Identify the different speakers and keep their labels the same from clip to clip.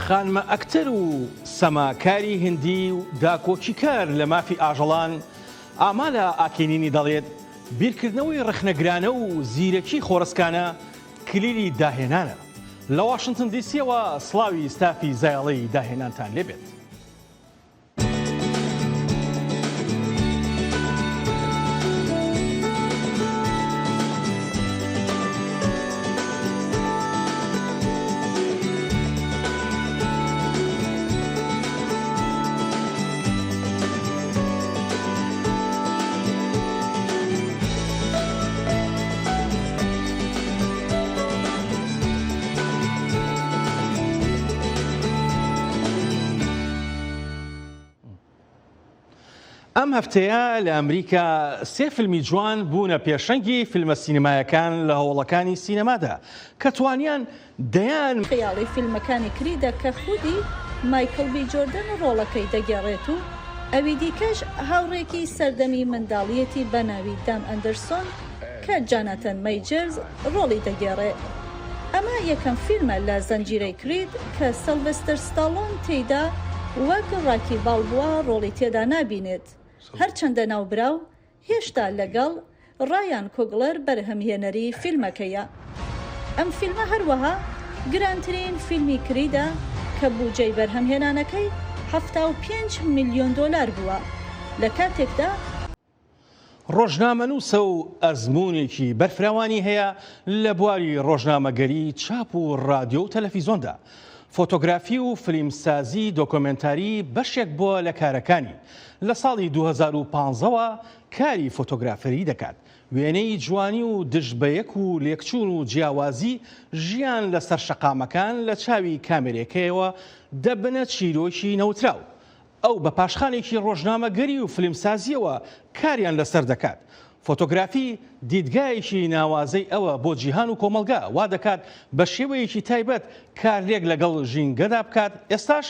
Speaker 1: خانمە ئەکتەر و سەماکاری هندی و داکۆکیکار لە مافی ئاژەڵان ئامالە ئاکێنینی دەڵێت بیرکردنەوەی ڕخنەگرانە و زیرەکی خۆرسکانە کلیلی داهێنانە. لە واشنگتن دیسیەوە سڵاوی ستافی زایاڵەی داهێنانتان لێبێت. ئەم هەفتەیە لە ئەمریکا سێ فیلمی جوان بوونە پێشەنگی فیلمە سینەمایەکان لە هەوڵەکانی سینەمادا کە توانیان دەیان
Speaker 2: خەیاڵی فیلمەکانی کریدا کە خودی مایکل بی جۆردن ڕۆڵەکەی دەگێڕێت و ئەوی دیکەش هاوڕێکی سەردەمی منداڵیەتی بە ناوی دام ئەندەرسۆن کە جاناتان مەیجرز ڕۆڵی دەگێڕێت. ئەمە یەکەم فیلمە لە زەنجیرەی کرید کە سیلڤستر ستالۆن تێیدا وەک ڕاکی باڵبووە ڕۆڵی تێدا نابینێت. هەرچەندە ناوبراو هێشتا لەگەڵ ڕایان کۆگلەر بەرهەمهێنەری فیلمەکەیە. ئەم فیلمە هەروەها گرانترین فیلمی کریدا کە بوجەی بەرهەمهێنانەکەی 75 میلیۆن دۆلار بووە. لە کاتێکدا
Speaker 1: ڕۆژنامەنووسە و ئەزمونێکی بەرفراوانی هەیە لە بواری ڕۆژنامەگەری چاپ و رادیۆ و تەلەڤیزۆندا. فۆتۆگرافی و فیلمسازی دۆکۆمنتاری بەشێک بووە لە کارەکانی. لە ساڵی 2015ەوە کاری فۆتۆگرافەری دەکات. وێنەی جوانی و دژبەیەک و لێکچوون و جیاوازی ژیان لەسەر شەقامەکان لە چاوی کامێرەکەیەوە دەبنە چیرۆکی نەوتراو. ئەو بە پاشخانێکی ڕۆژنامەگەری و فیلمسازیەوە کاریان لەسەر دەکات. فۆتۆگرافی دیدگایەکی ناوازەی ئەوە بۆ جیهان و کۆمەلگا وا دەکات بە شێوەیەکی تایبەت کارلێک لەگەڵ ژینگەدا بکات. ئێستاش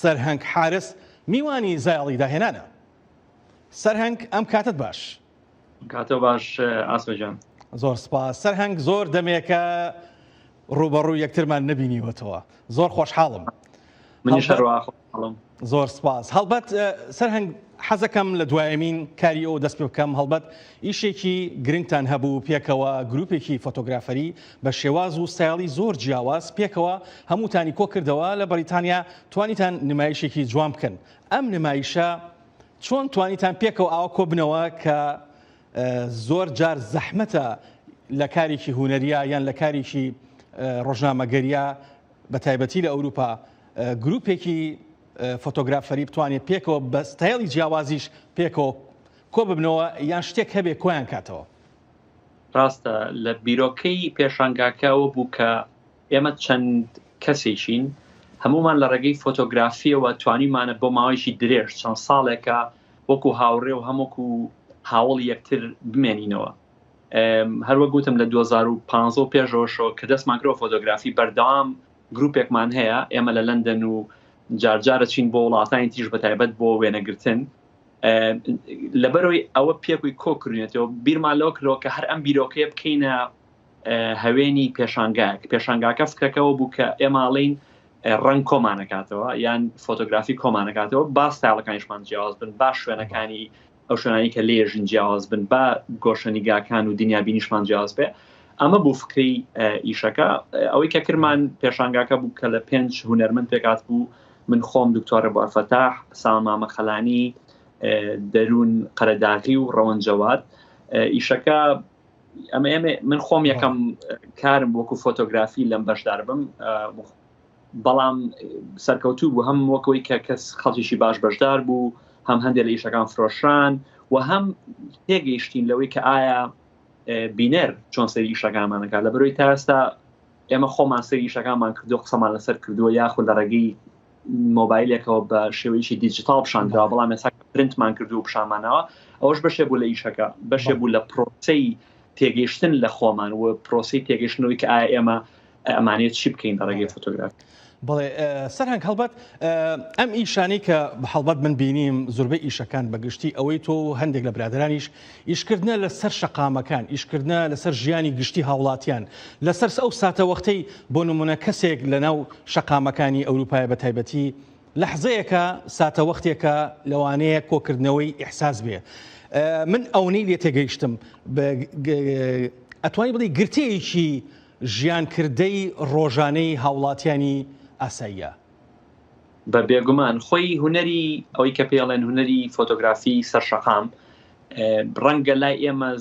Speaker 1: سەرهەنگ حارس میوانی زایاڵی داهێنانە. سەرهەنگ ئەم کاتت باش.
Speaker 3: کاتۆ باش ئاسمەجان.
Speaker 1: زۆر سپاس. سەرهەنگ زۆر دەمێکە ڕوبەڕوو یەکترمان نبینیوەتەوە. زۆر خۆشحاڵم.
Speaker 3: منیش هەروە خۆشحاڵم.
Speaker 1: زۆر سپاس. هەڵبەت سەرهەنگ حەزەکەم لە دوایەمین کاری ئەو دەست پێ بکەم. هەڵبەت ئیشێکی گرنگتان هەبوو پێکەوە گروپێکی فۆتۆگرافەری بە شێواز و ستایڵی زۆر جیاواز پێکەوە هەمووتانی کۆ کردەوە لە بەریتانیا توانیتان نمایشێکی جوان بکەن. ئەم نمایشە چۆن توانیتان پێکەوە ئاوا کۆ بنەوە کە زۆر جار زەحمەتە لە کارێکی هونەریە یان لە کارێکی ڕۆژنامەگەریە بە تایبەتی لە ئەوروپا گروپێکی فۆتۆگرافەری بتوانێت پێکەوە بە ستایڵی جیاوازیش پێکەوە کۆ ببنەوە یان شتێک هەبێ کۆیان کاتەوە؟
Speaker 3: ڕاستە لە بیرۆکەی پێشانگاکەوە بوو کە ئێمە چەند کەسێکین هەمومان لە ڕێگەی فۆتۆگرافیەوە توانیمانە بۆ ماوەیەکی درێژ چەند ساڵێکە وەکو هاوڕێ و هەمووکو هاوڵ یەکتر بمێنینەوە. هەروە گوتم لە 2015 پێشەوەشەوە کە دەستمان کرۆ فۆتۆگرافی بەردەوام گروپێکمان هەیە ئێمە لە لەندەن و جارجارە چین بۆ وڵاتانی تیژ بە تایبەت بۆ وێنەگرتن. لەبەرەوەی ئەوە پێکوی کۆکردێتەوە بیرمان لەوە کردەوە کە هەر ئەم بیرۆکەیە بکەینە هەوێنی پێشانگاکە فکرەکەەوە بوو کە ئێماڵین ڕنگ کۆمانەکاتەوە یان فۆتۆگرافی کۆمانەکاتەوە با ستایڵەکانیشمان جیاواز بن با شوێنەکانی ئەو شوێنانی کە لێژن جیاواز بن با گۆشەنیگاکان و دنیابینیشمان جیاواز بێ. ئەمە بوو فکری ئیشەکە. ئەوەی کە کرمان پێشانگاکە بوو کە لە 5 هونەرمەند پێکات بوو من خۆم دکتۆرە بوارفەتاح، ساڵمامە خەلانی، دەروون قەرەداغی و ڕەوەن جەواد. ئیشەکە من خۆم یەکەم کارم وەکو فۆتۆگرافی لەم بەشدار بم، بەڵام سەرکەوتوو بوو هەم وەکەوەی کە کەس خەڵکیشی باش بەشدار بوو، هەم هەندێک لە ئیشەکان فرۆشران و هەم تێگەیشتین لەوەی کە ئایا بینەر چۆن سەری ئیشەکانمانەکە. لە بەرەوەی تا ئێستا ئێمە خۆمان سەری ئیشەکانمان کردو قسەمان لەسەر کردووە یاخود لە ڕێگەی مۆبایلێکەوە بە شێوەیەکی دیجیتال پیشاندرا، بەڵام ئێستا پرنتمان کردو و پیشانمانەوە. ئەوەش بەشێ بوو لە ئیشەکە، بەشێ بوو لە پرۆسەی تێگەیشتن لە خۆمان و پرۆسەی تێگەیشتنەوەی کە ئایا ئێمە ئەمانێت چی بکەین لە ڕێگەی فۆتۆگرافی.
Speaker 1: بەڵێ سەرهەنگ هەڵبەت ئەم ئیشانەی کە بە هەڵبەت من بینیم زۆربەی ئیشەکان بەگشتی ئەوەی تۆ هەندێک لە برادرانیش ئیشکردنە لەسەر شەقامەکان، ئیشکردنە لەسەر ژیانی گشتی هاوڵاتیان، لەسەر ئەو ساتە وەختەی بۆ نمونە کەسێک لەناو شەقامەکانی ئەوروپای بە تایبەتی لەحزەیەکە ساتە وەختێکە لەوانەیە کۆکردنەوەی ئیحساس بێ. من ئەوەی لێ تێگەیشتم ئەتوانی بڵێ گرتەیەکی ژیانکردەی ڕۆژانەی هاوڵاتیانی ئاساییە.
Speaker 3: بە بێگومان خۆی هوەری ئەوەی کە پێڵێن هوەری فۆتۆگرافی سەرشەقام ڕەنگە لای ئێمە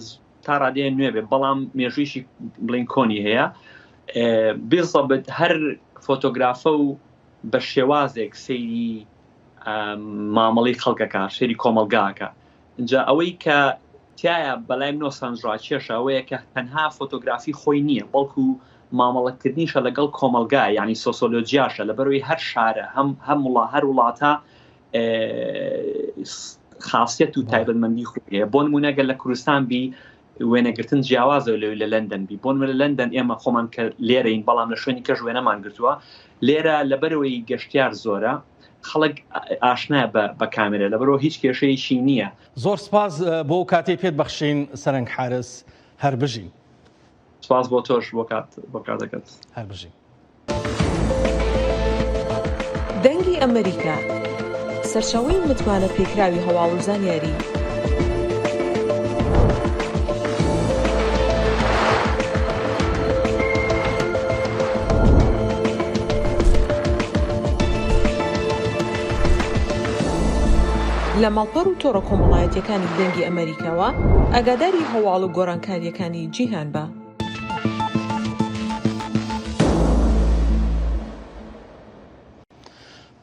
Speaker 3: تا ڕادەیە نوێ بێ، بەڵام مێژویشی بڵین کۆنی هەیە. بێزەبت هەر فۆتۆگرافە و بە شێوازێک سەیری مامەڵی خەڵکەکە، شێری کۆمەلگاکە. اینجا ئەوەی کە تایە بەلای منۆ سانجڕا کێشە ئەوەیە کە تەنها فۆتۆگرافی خۆی نییە، بەڵکو مامەڵەتکردنیشە لەگەڵ کۆمەلگا، یعنی سۆسیۆلۆجیاشە، لەبەرەوەی هەر شارە هەر وڵاتە خاصیت و تایبەتمەندی خوێ. بۆ نمونە گەر لە کوردستان بی وێنەگرتن جیاوازە لەوەی لە لەندەن بی. بۆ نمونە لە لەندەن ئێمە خۆمان کە لێرەین، بەڵام لە شوێنی کەش وێنەمان گرتووە. لێرە لەبەرەوەی گەشتیار زۆرە، خەڵک ئاشنایە بە کامێرە، لەبەرەوە هیچ کێشەیەکی نییە.
Speaker 1: زۆر سپاس بۆ کاتێ پێت بەخشین سەرنگ حارس، هەر بژین.
Speaker 3: سپاس بۆ تۆش بۆ کاتەکەت،
Speaker 1: هەر بژین.
Speaker 4: دەنگی ئەمریکا، سەرچاوەی متمانە پێکراوی هەواڵ و زانیاری. لە ماڵپەڕ و تۆڕە کۆمەڵایەتیەکانی دەنگی ئەمریکاوە ئاگاداری هەواڵ و گۆڕانکاریەکانی جیهان بە.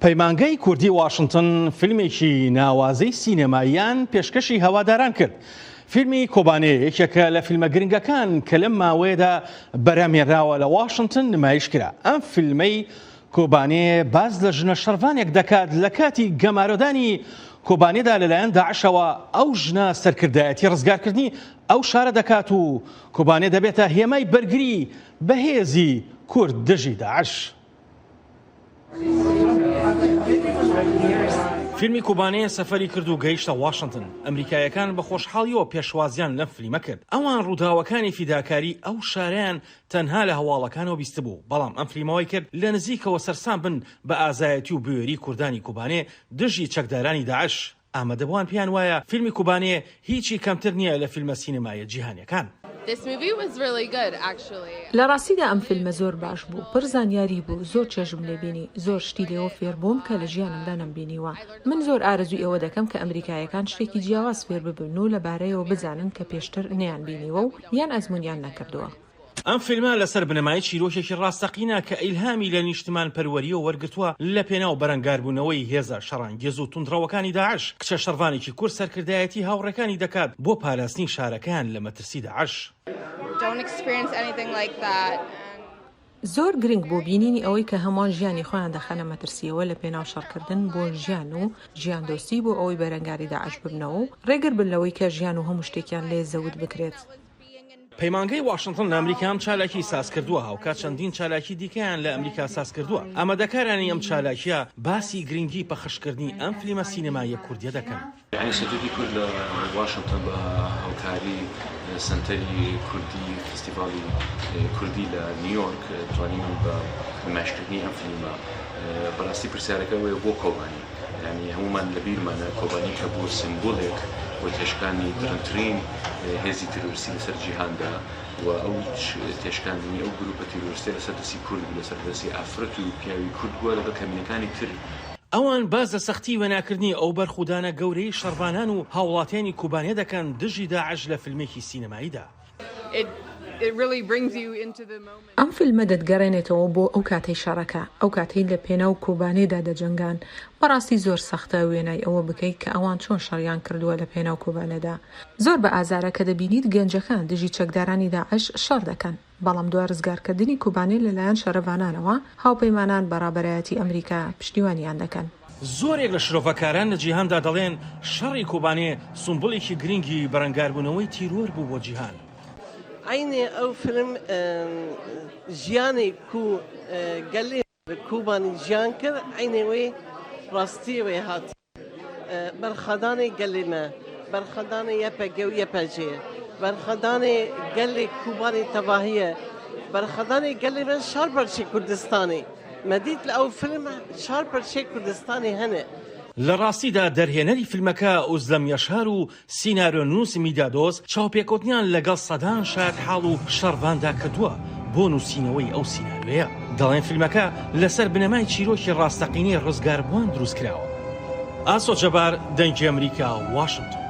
Speaker 1: پەیمانگەی کوردی واشنتن فیلمێکی ناوازەی سینەماییان پێشکەشی هەواداران کرد. فیلمی کۆبانێ یەکێکە لە فیلمە گرنگەکان کە لەم ماوەیەدا بەرامێنراوە لە واشنتن نمایش کرا. ئەم فیلمەی کۆبانێ باز لە ژنە شەڕوانێک دەکات لە کاتی گەمارۆدانی کۆبانێدا لەلایەن داعشەوە ئەو ژنە سەرکردایەتی ڕزگارکردنی ئەو شارە دەکات و کۆبانێ دەبێتە هێمای بەرگری بەهێزی کورد دژی داعش. فیلمی کوبانەیە سەفەری کرد و گەیشتە واشنتن. ئەمریکایەکان بە خۆشحاڵیەوە پێشوازیان لەم فیلمە کرد. ئەوان ڕووداوەکانی فیداکاری ئەو شارەیان تەنها لە هەواڵەکانەوە بیست بوو، بەڵام ئەم فیلمەوەی کرد لە نزیکەوە سەرسان بن بە ئازایەتی و بوێری کوردانی کوبانێ دژی چەکدارانی داعش. ئامادەبووان پێیان وایە فیلمی کوبانێ هیچی کەمتر نییە لە فیلمە سینەمایە جیهانیەکان.
Speaker 4: لە ڕاستیدا ئەم فیلمە زۆر باش بوو، پڕ زانیاری بوو، زۆر چێژم لێبینی، زۆر شتی لێەوە فێر بووم کە لە ژیانمدا نەمبینیوە. من زۆر ئارەزوی ئەوە دەکەم کە ئەمریکایەکان شتێکی جیاواز فێر ببن و لەبارەیەوە بزانن کە پێشتر نەیان بینیوە و یان ئەزمونیان نەکردووە.
Speaker 1: ئەم فیلمە لەسەر بنەمای چیرۆکێکی ڕاستەقینە کە ئیلهامی لە نیشتمان پەروەریەوە وەرگرتووە لە پێناو بەرەنگاربوونەوەی هێزە شەڕانگێز و توندڕەوەکانی داعش. کچە شەڕوانێکی کورد سەرکردایەتی هاوڕێکانی دەکات بۆ پاراستنی شارەکان لە مەترسی داعش.
Speaker 4: زۆر گرنگ بۆ بینینی ئەوەی کە هەمووان ژیانی خۆیان دەخەنە مەترسیەوە لە پێناو شەڕکردن بۆ ژیان و ژیاندۆستی بۆ ئەوەی بەرەنگاری داعش ببنەوە و ڕێگر بن لەوەی کە ژیان و هەموو شتێکیان لێ زەوت بکرێت.
Speaker 1: پەیمانگەی واشنتن لە ئەمریکا ئەم چالاکی ساز کردووە، هاوکات چەندین چالاکی دیکەیان لە ئەمریکا ساز کردووە. ئامادەکارانی ئەم چالاکیە باسی گرنگی پەخشکردنی ئەم فیلمە سینەماییە کوردیە دەکەن.
Speaker 5: سەدوودی کورد لە واشنتن بە هاوکاری سنتەری کوردی فستیڤالی کوردی لە نیویۆرک توانین بە نمایشکردنی ئەم فیلمە بەڕاستی پرسیارەکەوەیە بۆ کۆبانی، یعنی هەمومان لە بیرمانە کۆبانی کە بۆ سمبۆلێک و تێشکانی درەنترین هێزی تیرۆریستی لەسەر جیهاندا و ئەو تێشکاندنی ئەو گروپە تیرۆریستی لەسەر دەستی کورد و لەسەر دەستی ئافرەت و پیاوی کورد بووە لەگەڵ کەمینەکانی تر.
Speaker 1: ئەوان باز لە سەختی وەناکردنی ئەو بەرخودانە گەورەی شەڕوانان و هاوڵاتیانی کوبانێ دەکەن دژی داعش لە فیلمێکی سینەماییدا.
Speaker 4: ئەم فیلمە دەتگەڕێنێتەوە بۆ ئەو کاتەی شەڕەکە، ئەو کاتەی لە پێناو کۆبانێدا دەجەنگان. بەڕاستی زۆر سەختە وێنای ئەوە بکەیت کە ئەوان چۆن شەڕیان کردووە لە پێناو کۆبانێدا. زۆر بە ئازارە کە دەبینیت گەنجەکان دژی چەکدارانی داعش شەڕ دەکەن، بەڵام دوای ڕزگارکردنی کوبانێ لەلایەن شەرەڤانانەوە هاوپەیمانان بەڕابەرایەتی ئەمریکا پشتیوانیان دەکەن.
Speaker 1: زۆرێک لە شرۆڤەکاران لە جیهاندا دەڵێن شەڕی کۆبانێ سمبڵێکی گرنگی بەرەنگاربوونەوەی تیرۆر بوو بۆ جیهان.
Speaker 6: عینێ ئەو فیلم ژیانێک و گەلێ كوباني جانكر عيني راستي وهات برخداني قلنا برخداني يبقى ويبقى برخداني قال كوباني تباهية برخداني قال من شاربرشي كردستاني مديت لأو فيلم شاربرشي كردستاني هنا
Speaker 1: لە ڕاستیدا دەرهێنەری فیلمەکە ئوزلەم یەشار و سینارۆنووس میدادۆس چاوپێکوتنیان لەگەڵ سەدان شاد حاڵ و شەڕباندا کردووە بۆ نووسینەوەی ئەو سینارۆیە. دەڵێن فیلمەکە لەسەر بنەمای چیرۆکی ڕاستەقینەی ڕزگاربووان دروست کراوە. ئاسۆ جەبار، دەنگی ئەمریکا، واشنگتن.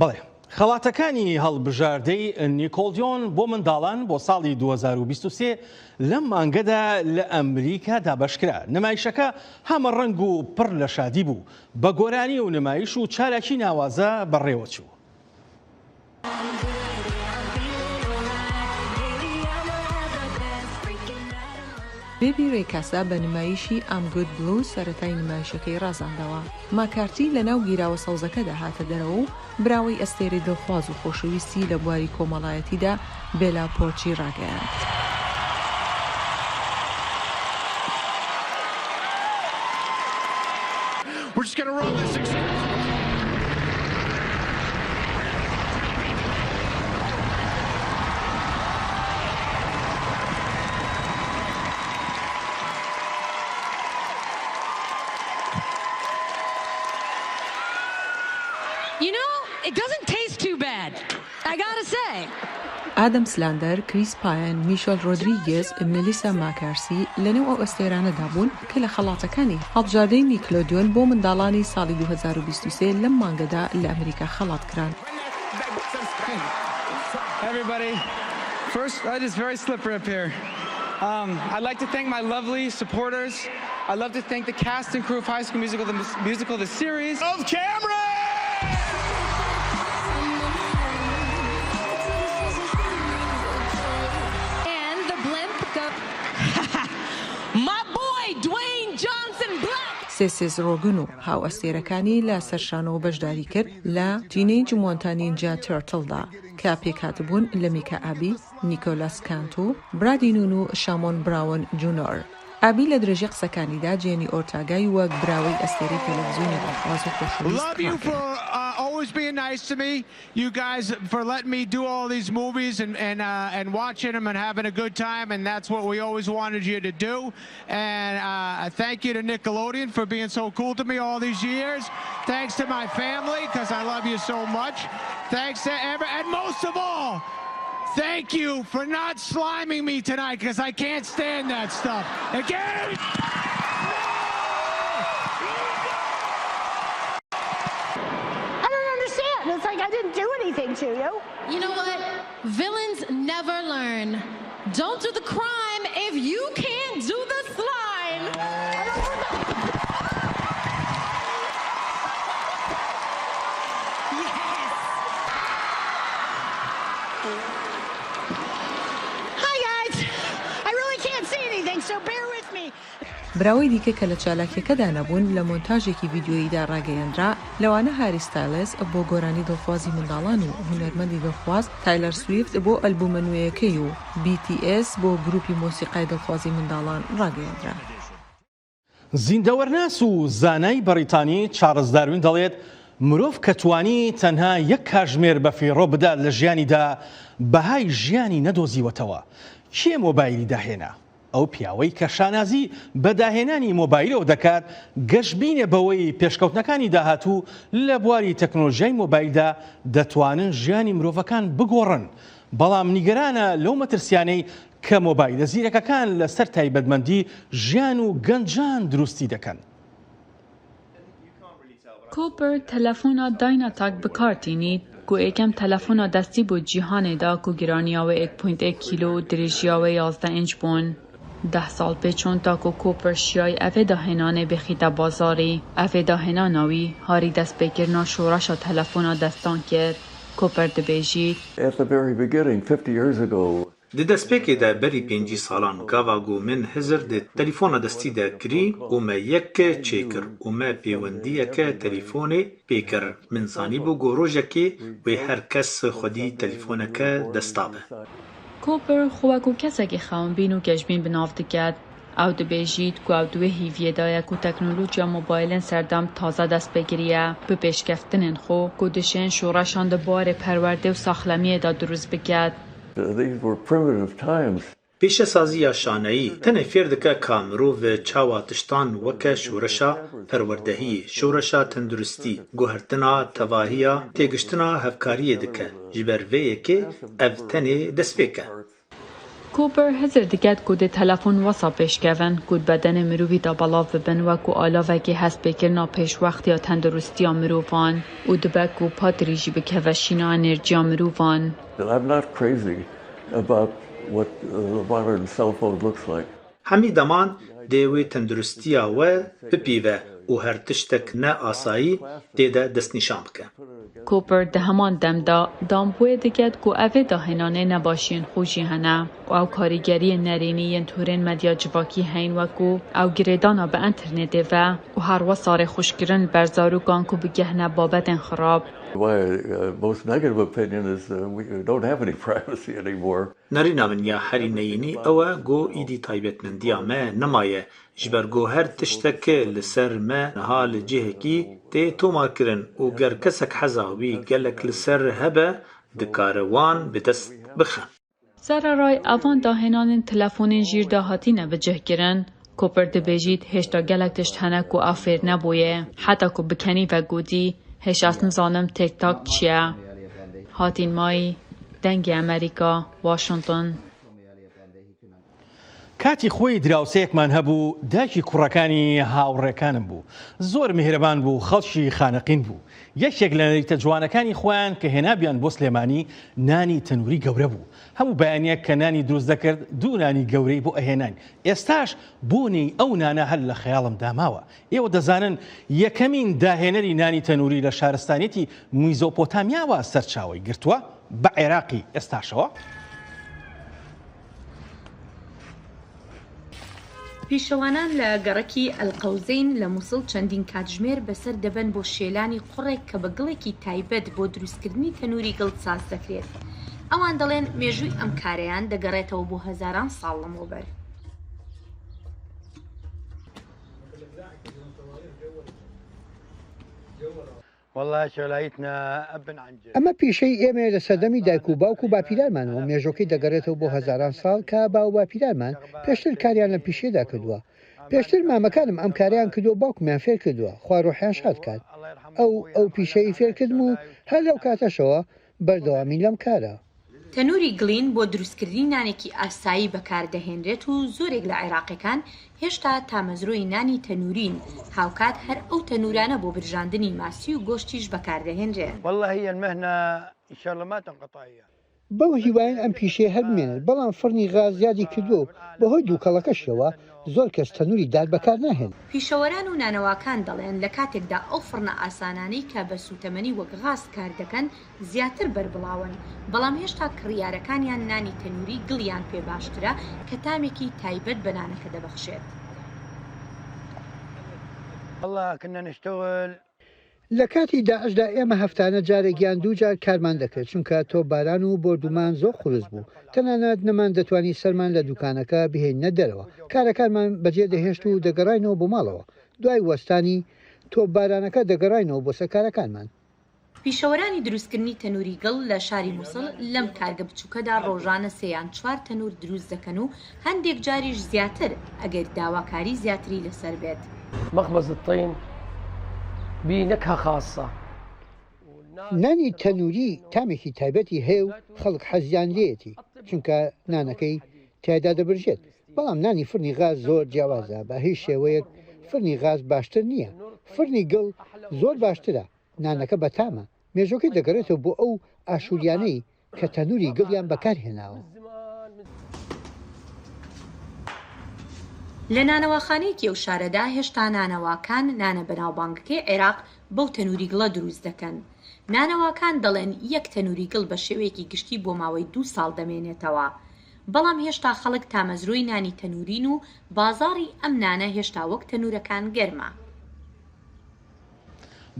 Speaker 1: بەڵێ خەڵاتەکانی هەڵبژاردەی نیکۆلدیۆن بۆ منداڵان بۆ ساڵی 2023 لەم مانگەدا لە ئەمریکا دابەشکرا. نمایشەکە هەمە ڕەنگ و پڕ لە شادی بوو بە گۆرانی و نمایش و چالاکی ناوازە بەڕێوەچوو.
Speaker 4: بێبی ڕێکاسا بە نمایشی ئام گود بلو سەرەتای نمایشەکەی ڕازاندەوە. ماکارتی لە ناو گیراوە سەوزەکەدا هاتە دەرەوە و براوەی ئەستێرەی دڵخواز و خۆشەویستی لە بواری کۆمەڵایەتیدا بێلا پۆرچی ڕاگەیاند.
Speaker 7: It doesn't taste too bad, I gotta say.
Speaker 4: ئادەم سلاندەر، کریس پاین، میشۆل ڕۆدریگێز، ملیسا ماکارسی لەنێو ئەو ئەستێرانەدا بوون کە لە خەڵاتەکانی هەڵبژاردەی نیکلۆدیۆن بۆ منداڵانی ساڵی 2023 لەم مانگەدا لە ئەمریکا خەڵات کران.
Speaker 8: Everybody, first, it is very slippery up here. I'd like to thank my lovely supporters. I'd love to thank the cast and crew of High School Musical, the series. Of camera!
Speaker 4: سێسێز ڕۆگن و هاو ئەستێرەکانی لە سەرشانەوە بەشداری کرد لە تینەیج مۆنتانینجا تێرتڵدا کە پێکهاتبوون لە میکا ئابی، نیکۆلاس کانتو، برادینون و شامۆن براون جونۆر. ئابی لە درێژی قسەکانیدا جێنی ئۆرتاگای وەک براوەی ئەستێرەی تەلەڤیزیۆنی دڵخواز و خۆشەویست
Speaker 9: always being nice to me, you guys for letting me do all these movies and watching them and having a good time, and that's what we always wanted you to do. And thank you to Nickelodeon for being so cool to me all these years. Thanks to my family because I love you so much. Thanks to and most of all, thank you for not sliming me tonight because I can't stand that stuff. Again.
Speaker 10: It's like I didn't do anything to you.
Speaker 7: You know what? Villains never learn. Don't do the crime if you can't do the slime.
Speaker 10: Yes. Hi guys. I really can't see anything, so bear with me.
Speaker 4: براوەی دیکە کە لە چالاکیەکەدا نەبوون لە مۆنتاژێکی ڤیدیۆییدا ڕاگەیەندرا لەوانە هاری ستایلز بۆ گۆرانی دڵخوازی منداڵان و هونەرمەندی دڵخواز، تایلەر سویفت بۆ ئەلبومە نوێیەکەی و BTS بۆ گروپی مۆسیقای دڵخوازی منداڵان ڕاگەیەندرا.
Speaker 1: زیندەوەرناس و زانای بەریتانی چارلز داروین دەڵێت مرۆڤ کە توانی تەنها یەک کاتژمێر بە فیڕۆ بدات لە ژیانیدا بەهای ژیانی نەدۆزیوەتەوە. کێ مۆبایلی داهێنا؟ ئەو پیاوەی کە شانازی بەداهێنانی مۆبایلەوە دەکات گەشتبینێ بەوەی پێشکەوتنەکانی داهاتوو لە بواری تەکنۆلۆژیای مۆبایلدا دەتوانن ژیانی مرۆڤەکان بگۆڕن. بەڵام نیگەرانە لەو مەترسیانەی کە مۆبایلە زیرەکەکان لەسەر تایبەتمەندی ژیان و گەنجان دروستی دەکەن.
Speaker 11: کۆپەر تەلەفۆنا داینا تاک بکارتێنیت کو یەکەم تەلەفۆنا دەستی بۆ جیهانێدا کو گرانیاوە 1.1 کیلۆ درێژیاوە 11 ئینچ بوون. 10 ساڵ پێچۆن تاکۆ کۆپەر شیای ئەvê داهێنانê بخیتە بازارê ئەvê داهێناناوی هاری دەست پێکردنا شۆڕەشا تەلەفۆنا دەستان کرد. کۆپەر دەبێژیت
Speaker 12: Di destpêkê de berî 5 salan gava min hizir di telefona destî de kirî û me yek çêkir û me pêwendiyeke telefonê pêkir. Min zanîbû got rojekê wê her kes xwedî telefoneke desta be.
Speaker 11: کۆپر خۆوەک و کەسێکی خاوەنبین و گەشتبین بناو دەکات. ئەو دەبێژیت کو ئەو دوێ هیڤیەدایەک و تەکنۆلۆجیا مۆبایلên سەردام تازە دەست پێگیریە بە پێشکەفتنên خۆ ku dişên şoreşan di barê perwerdê û saxlemiyê de durust biket.
Speaker 12: Pêşesaziya şaneyî tenê fêr dike ka mirov çawa tiştan weke şoreşa perwerdehiyê, şoreşa tenduristî, guhertina tevahiya, têgiştina hevkariyê dike. Ji ber vê yekê ev tenê destpêk e.
Speaker 11: کوپر هزر دکت کو د تلفن واسا پیشکەون کو بدن مروی دا بلاو ببن و کو آلاوکی هست بکرنا پیش وقت یا تندرستی مروفان و دبه کو پادریجی بکوشینا انرژیا مروفان.
Speaker 13: I'm not crazy about what the modern cell phone looks like.
Speaker 12: هەمی دەمان دێوێ تەندروستیە وە بپیوە و هەر تشتێک نە ئاسایی تێدا دەستنیشان بکە.
Speaker 11: کوپر ده همان دمدا دامبوی دکت کو اوه داهنانه نباشین خوشی هنه و او کاریگری نرینی ین تورین مدیا جواکی هین وکو او گریدانا به انترنت و هر وصار خوشگرن برزارو گانکو بگهنه بابت خراب.
Speaker 13: My most negative opinion is we don't have any privacy anymore.
Speaker 12: نرینا من یا هری نینی اوه گو ایدی تایبەتمەندیە me nemaye ji ber got her tiştekê li ser me niha li cihekî tê tomarkirin û ger kesek heza wî gelek li ser hebe dikare wan bi dest bixe.
Speaker 11: Serarayê evan dahenanên telefonên jîr de hatîne bicihkirin. Koper dibêjît hêşta gelek tişt hene ku ev fêr nebûye heta ku bikenî vegotî هیچ از نزانم تک تاک چیه؟ هاتین مای دنگ امریکا واشنطن.
Speaker 1: کاتی خۆی دراوسەیەکمان هەبوو دایکی کوڕەکانی هاوڕێکانم بوو زۆر میهرەبان بوو خەڵکی خانەقین بوو یەکێک لە نەریتە جوانەکانی خۆیان کە هێنابیان بۆ سلێمانی نانی تەنووری گەورە بوو هەموو بەیانیەک کە نانی دروست دەکرد دوو نانی گەورەی بۆ ئەهێنان ئێستاش بوونی ئەو نانە هەر لە خەیاڵم داماوە ئێوە دەزانن یەکەمین داهێنەری نانی تەنووری لە شارستانێتی میزۆپۆتامیاوە سەرچاوی گرتووە بە عێراقی ئێستاشەوە.
Speaker 14: پیشەوانان لە گەڕەکی ئەلقەوزەین لە مووسڵ چەندین کاتژمێر بەسەر دەبن بۆ شێلانی قوڕێک کە بە گڵێکی تایبەت بۆ دروستکردنی تەنووری گڵ ساز دەکرێت. ئەوان دەڵێن مێژووی ئەم کارەیان دەگەڕێتەوە بۆ هەزاران ساڵ لەمەوبەر.
Speaker 15: ئەمە پیشەی ئێمە لە سەردەمی دایک و باوک و باپیرانمانەوە مێژۆکەی دەگەڕێتەوە بۆ هەزاران ساڵ کە باو باپیرانمان پێشتر کاریان لە پیشێدا کردووە پێشتر مامەکانم ئەم کاریان کردو باوکمیان فێر کردووە خوا ڕۆحیان شاد کات ئەو پیشەی فێرکردم و هەر لەو کاتەشەوە بەردەوامی لەم کارە.
Speaker 14: تەنووری گڵین بۆ دروستکردنی نانێکی ئاسایی بەکاردەهێنرێت و زۆرێک لە عێراقیەکان هێشتا تامەزرۆی نانی تەنورین هاوکات هەر ئەو تەنورانە بۆ برژاندنی ماسی و گۆشتیش بەکاردەهێنرێت.
Speaker 15: بەو هیوایان ئەم پیشەیە هەر بمێنێت بەڵام فڕنی غاز یادی کردو بەهۆی دووکەڵەکەشەوە زۆر کەس تەنوری داد بەکار ناهێن.
Speaker 14: پیشەوەران و نانەواکان دەڵێن لە کاتێکدا ئەو فڕنە ئاسانانەی کە بە سوتەمەنی وەک غاز کار دەکەن زیاتر بەربڵاون بەڵام هێشتا کڕیارەکانیان نانی تەنوری گڵیان پێ باشترە کە تامێکی تایبەت بە نانەکە دەبەخشێت.
Speaker 15: لە کاتی داعشدا ئێمە هەفتانە جارێکیان دوو جار کارمان دەکرد چونکە تۆ باران و بردومان زۆر خولس بوو تەنانەت نەمان دەتوانی سەرمان لە دوکانەکە بهێنە دەرەوە کارەکانمان بەجێ دەهێشت و دەگەڕاینەوە بۆ ماڵەوە دوای وەستانی تۆ بارانەکە دەگەڕاینەوە بۆ سەرکارەکانمان.
Speaker 14: پیشەوەرانی دروستکردنی تەنوری گڵ لە شاری مووسڵ لەم کارگە بچووکەدا ڕۆژانە سێیان چوار تەنور دروست دەکەن و هەندێک جاریش زیاتر ئەگەر داواکاری زیاتری لەسەر بێت.
Speaker 16: مەخبەز الطین بینەکە خاصە
Speaker 15: نانی تەنوری تامێکی تایبەتی هەیە و خەڵک حەزیان لێتی چونکە نانەکەی تیادا دەبرژێت بەڵام نانی فرنی غاز زۆر جیاوازە بە هیچ شێوەیەک فرنی غاز باشتر نییە فرنی گڵ زۆر باشترە نانەکە بەتامە مێژۆکەی دەگەڕێتەوە بۆ ئەو ئاشوریانەی کە تەنوری گڵیان بەکارهێناوە.
Speaker 14: لە نانەواخانەیەکی ئەو شارەدا هێشتا نانەواکان نانە بەناوبانگەکەی عێراق بەو تەنوری گڵە دروست دەکەن. نانەواکان دەڵێن یەک تەنوری گڵ بە شێوەیەکی گشتی بۆ ماوەی 2 ساڵ دەمێنێتەوە بەڵام هێشتا خەڵک تامەزرۆی نانی تەنورین و بازاڕی ئەم نانە هێشتا وەک تەنورەکان گەرمە.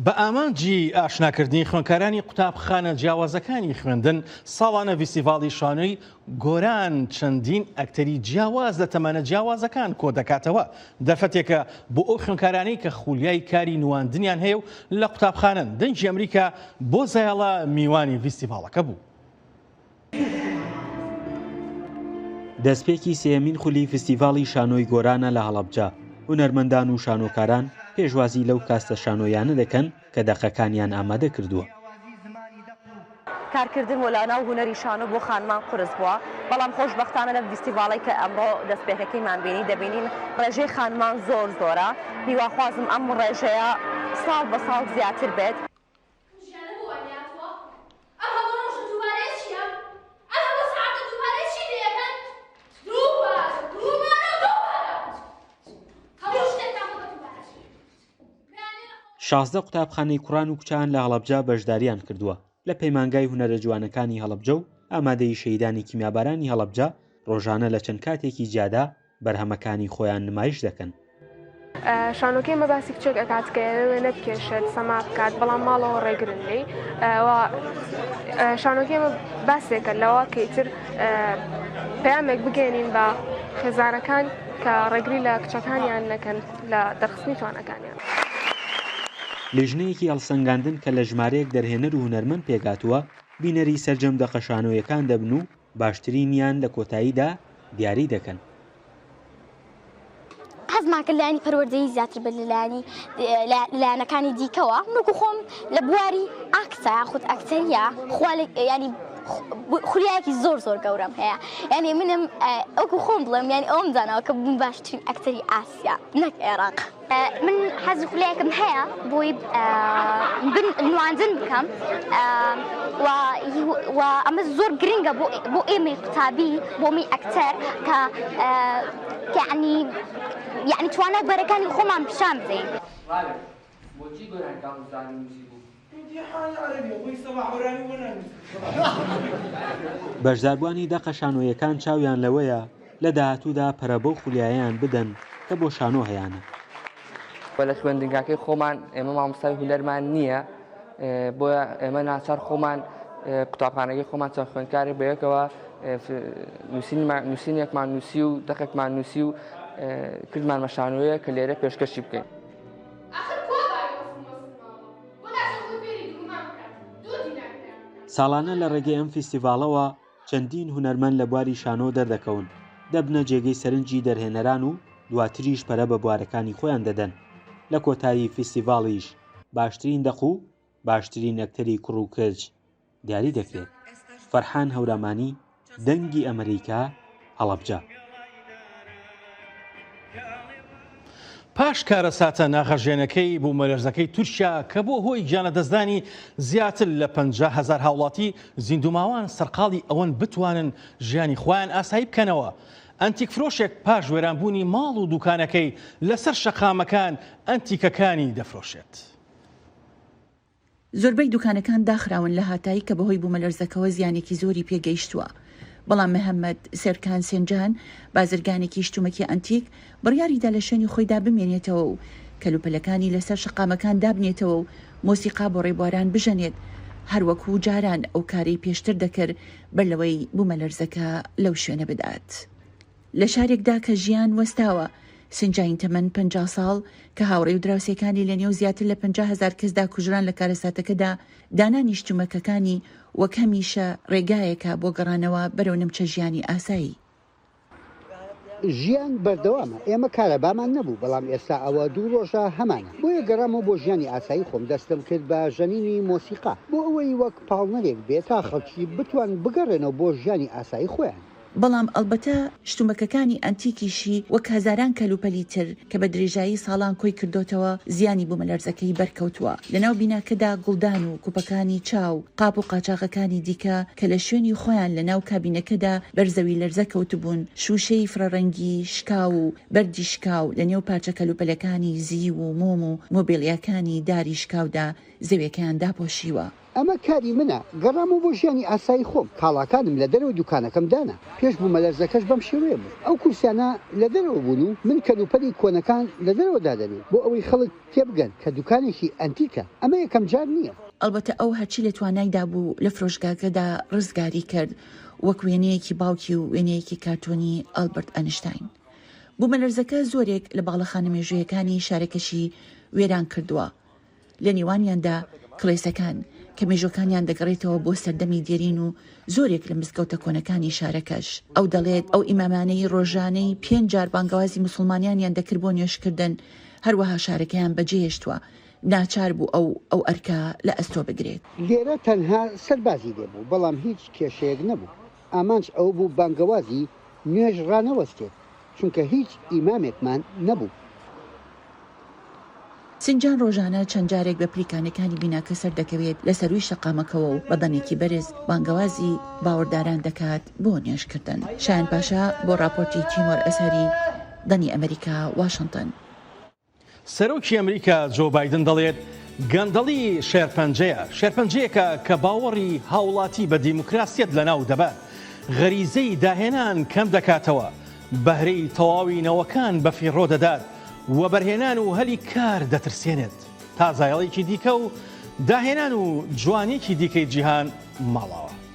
Speaker 1: بە ئامانجی ئاشناکردنی خوێندکارانی قوتابخانە جیاوازەکانی خوێندن ساڵانە فیستیڤاڵی شانۆی گۆران چەندین ئەکتەری جیاواز لە تەمەنە جیاوازەکان کۆ دەکاتەوە دەرفەتێکە بۆ ئەو خوێندکارانەی کە خولیای کاری نواندنیان هەیە و لە قوتابخانەن دەنگی ئەمریکا بۆ زایاڵە میوانی فیستیڤاڵەکە بوو.
Speaker 17: دەستپێکی سێمین خولی فستیڤاڵی شانۆی گۆرانە لە هەڵەبجە. هونەرمەندان و شانۆکاران پێشوازی لەو کاستە شانۆیانە دەکەن کە دەقەکانیان ئامادە کردووە.
Speaker 18: کارکردن وەلاناو هوەری شانۆ بۆ خانمان قورس بووە، بەڵام خۆشبەختانە لە فستیڤاڵی کە ئەمڕۆ دەستپێکەکەیمان بینی دەبینین ڕێژەی خانمان زۆرە. هیواخوازم ئەم ڕێژەیە ساڵ بە ساڵ زیاتر بێت.
Speaker 17: شازدە قوتابخانەی کوڕان و کچان لە هەڵەبجە بەشداریان کردووە لە پەیمانگای هونەرە جوانەکانی هەڵەبجە و ئامادەی شەیدانی کیمیابارانی هەڵەبجە ڕۆژانە لە چەند کاتێکی جیادا بەرهەمەکانی خۆیان نمایش دەکەن.
Speaker 19: شانۆکەی مەباسی کچێک ئەکات کە وێنە بکێشێت سەما بکات بەڵام ماڵەوە ڕێگرنی شانۆکەی باسێکە لەوە کەیتر پەیامێک بگەێنین بە خێزانەکان کە ڕێگری لە کچەکانیان نەکەن لە دەرخستنی توانەکانیان.
Speaker 17: لێژنەیەکی هەڵسەنگاندن کە لە ژمارەیەک دەرهێنەر و هونەرمەند پێگاتووە بینەری سەرجەم دەقەشانۆیەکان دەبن و باشترینیان لە کۆتاییدا دیاری دەکەن.
Speaker 20: حەزمان کرد لایانی پەروەردەیی زیاتر بێت لایەنەکانی دیکەوە نوکو خۆم لە بواری ئاکسە یاخود ئەکتەریە ینی خولیایەکی زۆر گەورەم هەیە یعنی منم ئەوکو خۆم بڵێم یعنی ئەوم زانەوە کە بووم باشترین ئەکتەری ئاسیا نەک عێراق. من حەز خولیایەکم هەیە بۆی نواندن بکەم و ئەمە زۆر گرنگە بۆ ئێمەی قوتابی بۆ می ئەکتەر کە یعنی توانای بەرەکانی خۆمان پیشان بدەین.
Speaker 17: بەشداربوانی دەقە شانۆیەکان چاویان لەوەیە لە داهاتوودا پەرە بەو خولیایەن بدەن کە بۆ شانۆ هەیەە.
Speaker 21: لە خوێندنگاکەی خۆمان ئێمە مامۆستای هونەرمان نییە بۆیە ئێمە ناچار خۆمان قوتابخانەکەی خۆمان چەند خوێندکاری بەیەکەوە نووسینێکمان نووسی و دەقێکمان نووسی و کردمان مەشانۆیە کە لێرە پێشکەشی بکەین.
Speaker 17: ساڵانە لە ڕێگەی ئەم فیستیڤاڵەوە چەندین هونەرمەند لە بواری شانۆ دەردەکەون دەبنە جێگەی سەرنجی دەرهێنەران و دواتریش پەرە بە بوارەکانی خۆیان دەدەن. لە کۆتایی فیستیڤاڵیش باشترین دەق و باشترین ئەکتەری کوڕ و کچ دیاری دەکرێت. فەرحان هەورامانی، دەنگی ئەمریکا، هەڵەبجە.
Speaker 1: پاش کارە ساتە ناخەژێنەکەی بوو مەلەرزەکەی تورکیا کە بۆ هۆی گیانە دەستدانی زیاتر لە 50,000 هاوڵاتی زیندوماوان سەرقاڵی ئەوەن بتوانن ژیانی خۆیان ئاسایی بکەنەوە. ئەنتیک فرۆشێک پاش وێرانبوونی ماڵ و دوکانەکەی لەسەر شەقامەکان ئەنتیکەکانی دەفرۆشێت.
Speaker 22: زۆربەی دوکانەکان داخراون لە هاتایی کە بەهۆی بوومەلەرزەکەەوە زیانێکی زۆری پێگەیشتووە. بەڵام محەممەد سەرکان سێنجان بازرگانێکی شتومەکی ئەنتیک بڕیاریدا لە شوێنی خۆیدا بمێنێتەوە و کەلوپەلەکانی لەسەر شەقامەکان دابنێتەوە و مۆسیقا بۆ ڕێبواران بژەنێت هەروەکو جاران ئەو کارەی پێشتر دەکرد بەر لەوەی بوومەلەرزەکە لەو شوێنە بدات. لە شارێکدا کە ژیان وەستاوە سنجین تەمەن 50 ساڵ کە هاوڕێ و دراوسەکانی لە نێو زیاتر لە 50,000 کەسدا کوژران لە کارەساتەکەدا دانانی شتومەکەکانی وەک هەمیشە ڕێگایەکە بۆ گەڕانەوە بەرەو نمچە ژیانی ئاسایی.
Speaker 15: ژیان بەردەوامە ئێمە کارەبامان نەبوو بەڵام ئێستا ئەوە 2 ڕۆژە هەمانە بۆیە گەڕامەوە بۆ ژیانی ئاسایی خۆم دەستم کرد بە ژەنینی مۆسیقا بۆ ئەوەی وەک پاڵنەرێک بێت تا خەڵکی بتوان بگەڕێنەوە بۆ ژیانی ئاسایی خۆیان.
Speaker 22: بەڵام ئەلبەتە شتومەکەکانی ئەنتیکیشی وەک هەزاران کەلوپەلی تر کە بە درێژایی ساڵان کۆی کردوتەوە زیانی بوومەلەرزەکەی بەرکەوتووە. لەناو بیناکەدا گوڵدان و کوپەکانی چاو قاپ و قاچاقەکانی دیکە کە لە شوێنی خۆیان لەناو کابینەکەدا بەرزەوی لەرزە کەوتبوون شوشەی فرەڕەنگی شکاو و بەردی شکاو لە نێو پارچە کەلوپەلەکانی زی و مۆم و مۆبیلیاکانی داری شکاودا زەویەکەیان داپۆشیوە.
Speaker 15: ئەمە کاری منە گەڕام و بۆ ژیانی ئاسایی خۆم کاڵاکانم لە دەرەوە دوکانەکەم دانا پێش بوو مەلەرزەکەش بەم شێوەیە بوو ئەو کورسیانە لە دەرەوە بوون و من کەلوپەلی کۆنەکان لە دەرەوە دادەنێ بۆ ئەوەی خەڵک تێبگەن کە دوکانێکی ئەنتیکە ئەمە یەکەم جار نییە.
Speaker 22: ئەلبەتە ئەو هەرچی لە توانایدا بوو لە فرۆشگاکەدا ڕزگاری کرد وەک وێنەیەکی باوکی و وێنەیەکی کارتۆنی ئەلبەرت ئەنشتاین. بوومەلەرزەکە زۆرێک لە باڵەخانە مێژوویەکانی شارەکەشی وێران کردووە لە نێوانیاندا کڵێسەکان کە مێژۆکانیان دەگەڕێتەوە بۆ سەردەمی دێرین و زۆرێک لە مزگەوتە کۆنەکانی شارەکەش. ئەو دەڵێت ئەو ئیمامانەی ڕۆژانەی 5 جار بانگەوازی موسڵمانیانیان دەکرد بۆ نوێشکردن هەروەها شارەکەیان بەجێهێشتووە ناچار بوو ئەو ئەرکە لە ئەستۆ بگرێت.
Speaker 15: لێرە تەنها سەربازی لێبوو بەڵام هیچ کێشەیەک نەبوو ئامانج ئەو بوو بانگەوازی نوێژ ڕانەوەستێت چونکە هیچ ئیمامێکمان نەبوو.
Speaker 22: سنجان ڕۆژانە چەند جارێک بە پلیکانەکانی بیناکە سەر دەکەوێت لە سەروی شەقامەکەەوە و بەدەنێکی بەرز بانگەوازی باوەڕداران دەکات بۆ نوێشکردن. شایان پاشا بۆ راپۆرتی تیمۆر ئەسەری دەنی ئەمریکا واشنگتن.
Speaker 1: سەرۆکی ئەمریکا جۆ بایدن دەڵێت گەندەڵی شێرپەنجەیەکە کە باوەڕی هاوڵاتی بە دیموکراسیەت لەناو دەبات غەریزەی داهێنان کەم دەکاتەوە بەهرەی تەواوینەوەکان بەفیڕۆ دەدات و بەرهێنان و هەلی کار دەترسێنێت تا زایڵێکی دیکە و داهێنان و جوانێکی دیکەی جیهان ماڵەوە.